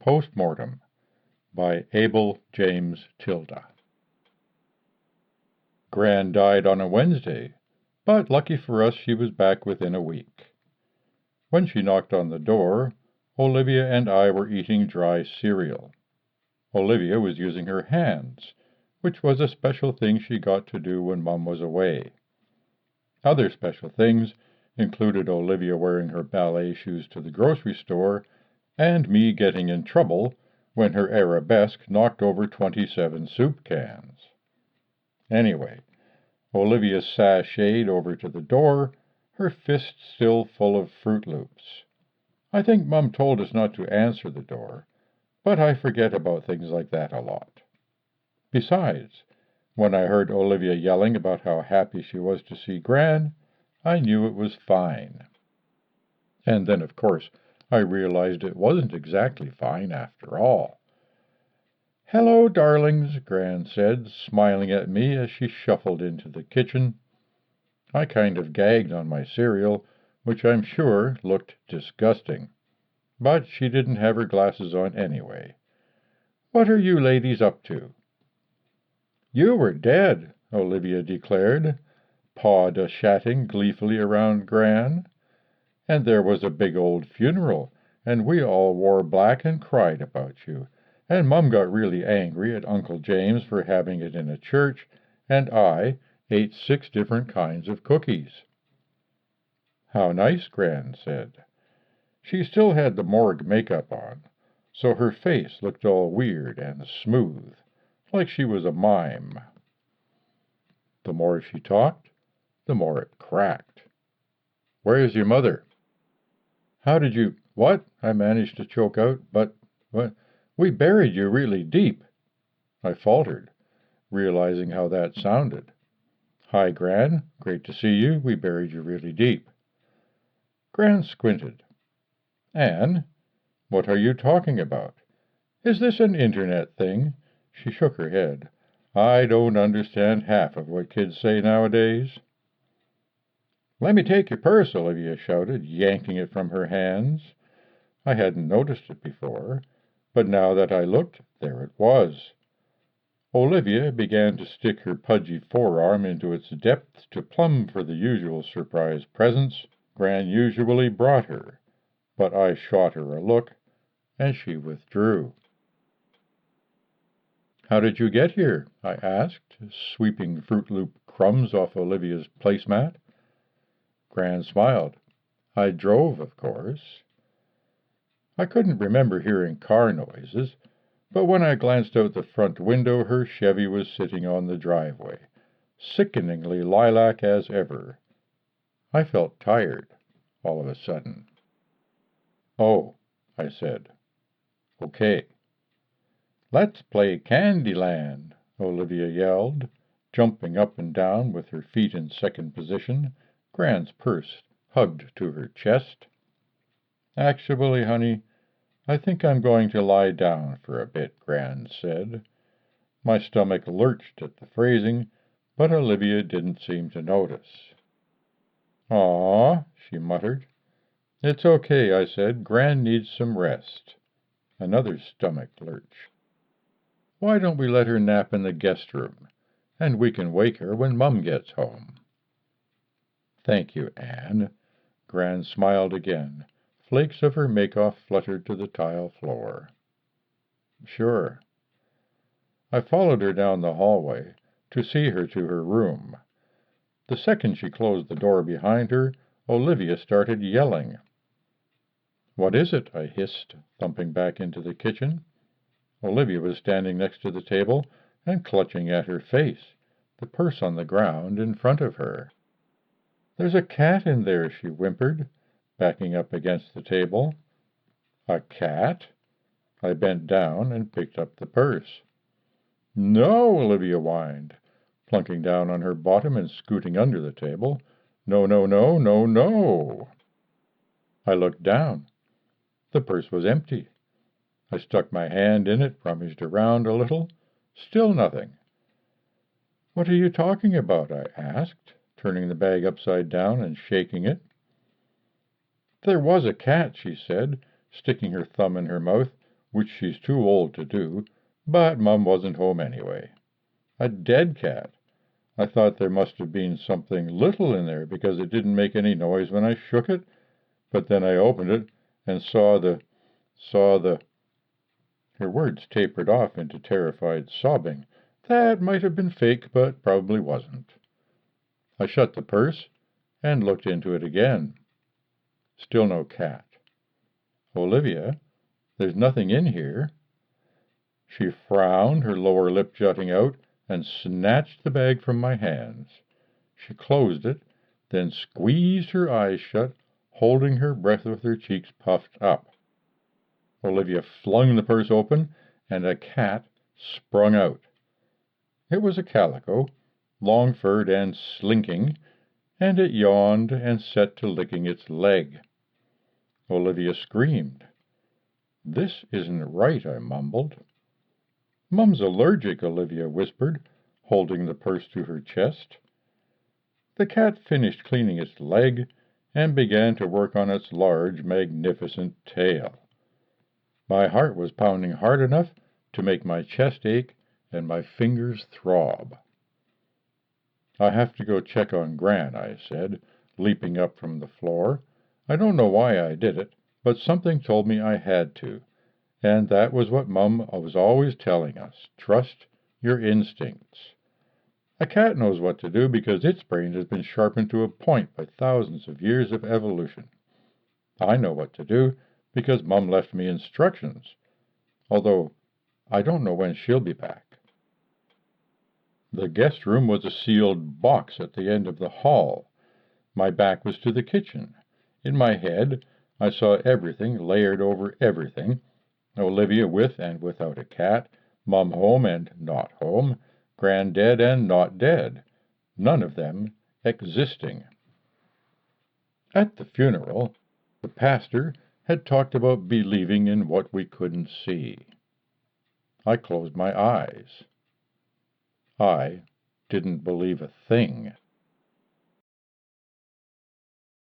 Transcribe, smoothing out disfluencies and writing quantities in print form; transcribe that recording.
Postmortem by Abel James Tilda. Gran died on a Wednesday, but lucky for us she was back within a week. When she knocked on the door, Olivia and I were eating dry cereal. Olivia was using her hands, which was a special thing she got to do when Mum was away. Other special things included Olivia wearing her ballet shoes to the grocery store and me getting in trouble when her arabesque knocked over 27 soup cans. Anyway, Olivia sashayed over to the door, her fist still full of Fruit Loops. I think Mum told us not to answer the door, but I forget about things like that a lot. Besides, when I heard Olivia yelling about how happy she was to see Gran, I knew it was fine. And then, of course, I realized it wasn't exactly fine after all. "Hello, darlings," Gran said, smiling at me as she shuffled into the kitchen. I kind of gagged on my cereal, which I'm sure looked disgusting. But she didn't have her glasses on anyway. "What are you ladies up to?" "You were dead," Olivia declared, paw-chatting gleefully around Gran. "And there was a big old funeral, and we all wore black and cried about you. And Mum got really angry at Uncle James for having it in a church, and I ate 6 different kinds of cookies." "How nice," Gran said. She still had the morgue makeup on, so her face looked all weird and smooth, like she was a mime. The more she talked, the more it cracked. "Where's your mother?" "How did you—" "What?" I managed to choke out. "But, we buried you really deep." I faltered, realizing how that sounded. "Hi, Gran. Great to see you. We buried you really deep." Gran squinted. "Anne, what are you talking about? Is this an internet thing?" She shook her head. "I don't understand half of what kids say nowadays." "Let me take your purse," Olivia shouted, yanking it from her hands. I hadn't noticed it before, but now that I looked, there it was. Olivia began to stick her pudgy forearm into its depths to plumb for the usual surprise presents Gran usually brought her, but I shot her a look, and she withdrew. "How did you get here?" I asked, sweeping Fruit Loop crumbs off Olivia's placemat. Gran smiled. "I drove, of course." I couldn't remember hearing car noises, but when I glanced out the front window, her Chevy was sitting on the driveway, sickeningly lilac as ever. I felt tired, all of a sudden. "Oh," I said. "Okay." "Let's play Candyland," Olivia yelled, jumping up and down with her feet in second position, Gran's purse hugged to her chest. "Actually, honey, I think I'm going to lie down for a bit," Gran said. My stomach lurched at the phrasing, but Olivia didn't seem to notice. "Aw," she muttered. "It's okay," I said. "Gran needs some rest." Another stomach lurch. "Why don't we let her nap in the guest room, and we can wake her when Mum gets home?" "Thank you, Anne." Gran smiled again. Flakes of her make-off fluttered to the tile floor. "Sure." I followed her down the hallway to see her to her room. The second she closed the door behind her, Olivia started yelling. "What is it?" I hissed, thumping back into the kitchen. Olivia was standing next to the table and clutching at her face, the purse on the ground in front of her. "There's a cat in there," she whimpered, backing up against the table. "A cat?" I bent down and picked up the purse. "No," Olivia whined, plunking down on her bottom and scooting under the table. "No, no, no, no, no." I looked down. The purse was empty. I stuck my hand in it, rummaged around a little. Still nothing. "What are you talking about?" I asked, turning the bag upside down and shaking it. "There was a cat," she said, sticking her thumb in her mouth. which she's too old to do, but Mum wasn't home anyway. A dead cat. I thought there must have been something little in there because it didn't make any noise when I shook it, but then I opened it and saw the... Her words tapered off into terrified sobbing. That might have been fake, but probably wasn't. I shut the purse and looked into it again. Still no cat. Olivia, there's nothing in here. She frowned, her lower lip jutting out, and snatched the bag from my hands. She closed it, then squeezed her eyes shut, holding her breath with her cheeks puffed up. Olivia flung the purse open, and a cat sprung out. It was a calico, long-furred and slinking, and it yawned and set to licking its leg. Olivia screamed. "This isn't right," I mumbled. "Mum's allergic," Olivia whispered, holding the purse to her chest. The cat finished cleaning its leg and began to work on its large, magnificent tail. My heart was pounding hard enough to make my chest ache and my fingers throb. "I have to go check on Gran," I said, leaping up from the floor. I don't know why I did it, but something told me I had to, and that was what Mum was always telling us. Trust your instincts. A cat knows what to do because its brain has been sharpened to a point by thousands of years of evolution. I know what to do because Mum left me instructions, although I don't know when she'll be back. The guest room was a sealed box at the end of the hall. My back was to the kitchen. In my head, I saw everything layered over everything. Olivia with and without a cat, Mum home and not home, Gran dead and not dead, none of them existing. At the funeral, the pastor had talked about believing in what we couldn't see. I closed my eyes. I didn't believe a thing.